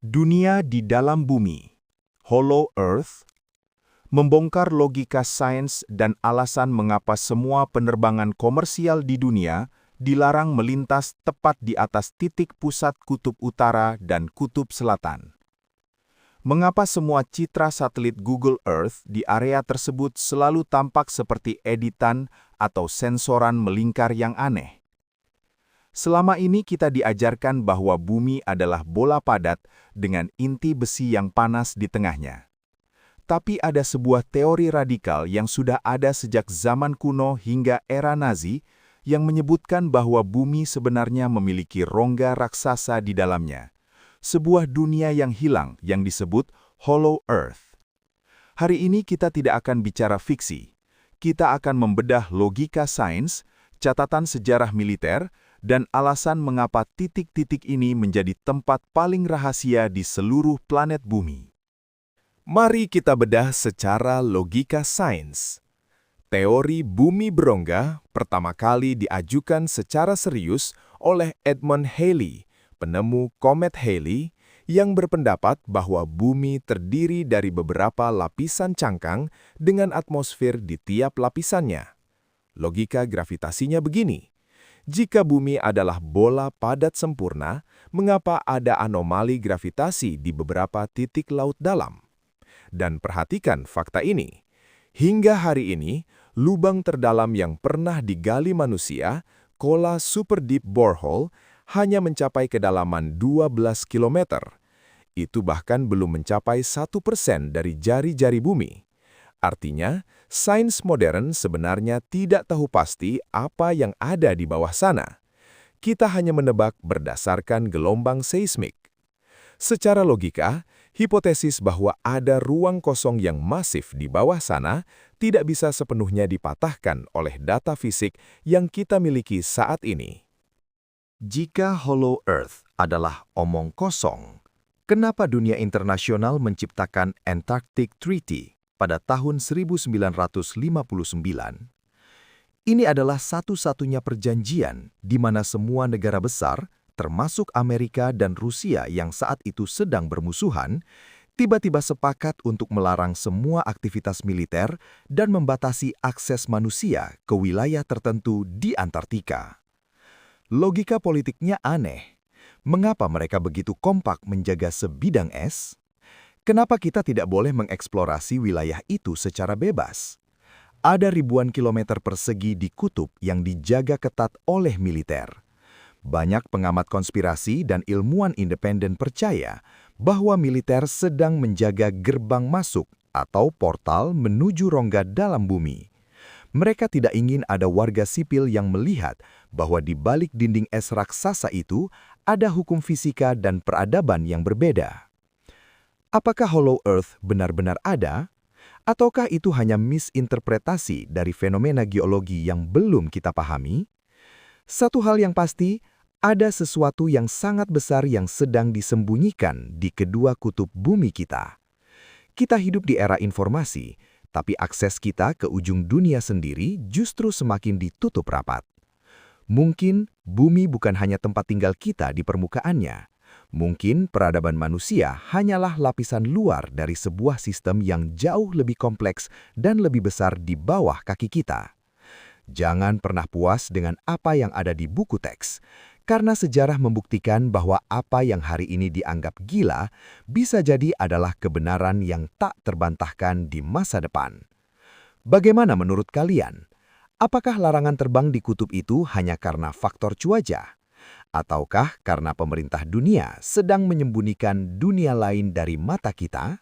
Dunia di dalam bumi, Hollow Earth, membongkar logika sains dan alasan mengapa semua penerbangan komersial di dunia dilarang melintas tepat di atas titik pusat kutub utara dan kutub selatan. Mengapa semua citra satelit Google Earth di area tersebut selalu tampak seperti editan atau sensoran melingkar yang aneh? Selama ini kita diajarkan bahwa bumi adalah bola padat dengan inti besi yang panas di tengahnya. Tapi ada sebuah teori radikal yang sudah ada sejak zaman kuno hingga era Nazi yang menyebutkan bahwa bumi sebenarnya memiliki rongga raksasa di dalamnya. Sebuah dunia yang hilang yang disebut Hollow Earth. Hari ini kita tidak akan bicara fiksi. Kita akan membedah logika sains, catatan sejarah militer, dan alasan mengapa titik-titik ini menjadi tempat paling rahasia di seluruh planet bumi. Mari kita bedah secara logika sains. Teori bumi berongga pertama kali diajukan secara serius oleh Edmund Halley, penemu komet Halley, yang berpendapat bahwa bumi terdiri dari beberapa lapisan cangkang dengan atmosfer di tiap lapisannya. Logika gravitasinya begini. Jika bumi adalah bola padat sempurna, mengapa ada anomali gravitasi di beberapa titik laut dalam? Dan perhatikan fakta ini. Hingga hari ini, lubang terdalam yang pernah digali manusia, Kola Super Deep Borehole, hanya mencapai kedalaman 12 km. Itu bahkan belum mencapai 1% dari jari-jari bumi. Artinya, sains modern sebenarnya tidak tahu pasti apa yang ada di bawah sana. Kita hanya menebak berdasarkan gelombang seismik. Secara logika, hipotesis bahwa ada ruang kosong yang masif di bawah sana tidak bisa sepenuhnya dipatahkan oleh data fisik yang kita miliki saat ini. Jika Hollow Earth adalah omong kosong, kenapa dunia internasional menciptakan Antarctic Treaty pada tahun 1959? Ini adalah satu-satunya perjanjian di mana semua negara besar, termasuk Amerika dan Rusia yang saat itu sedang bermusuhan, tiba-tiba sepakat untuk melarang semua aktivitas militer dan membatasi akses manusia ke wilayah tertentu di Antartika. Logika politiknya aneh. Mengapa mereka begitu kompak menjaga sebidang es? Kenapa kita tidak boleh mengeksplorasi wilayah itu secara bebas? Ada ribuan kilometer persegi di kutub yang dijaga ketat oleh militer. Banyak pengamat konspirasi dan ilmuwan independen percaya bahwa militer sedang menjaga gerbang masuk atau portal menuju rongga dalam bumi. Mereka tidak ingin ada warga sipil yang melihat bahwa di balik dinding es raksasa itu ada hukum fisika dan peradaban yang berbeda. Apakah Hollow Earth benar-benar ada? Ataukah itu hanya misinterpretasi dari fenomena geologi yang belum kita pahami? Satu hal yang pasti, ada sesuatu yang sangat besar yang sedang disembunyikan di kedua kutub bumi kita. Kita hidup di era informasi, tapi akses kita ke ujung dunia sendiri justru semakin ditutup rapat. Mungkin bumi bukan hanya tempat tinggal kita di permukaannya. Mungkin peradaban manusia hanyalah lapisan luar dari sebuah sistem yang jauh lebih kompleks dan lebih besar di bawah kaki kita. Jangan pernah puas dengan apa yang ada di buku teks, karena sejarah membuktikan bahwa apa yang hari ini dianggap gila bisa jadi adalah kebenaran yang tak terbantahkan di masa depan. Bagaimana menurut kalian? Apakah larangan terbang di kutub itu hanya karena faktor cuaca? Ataukah karena pemerintah dunia sedang menyembunyikan dunia lain dari mata kita?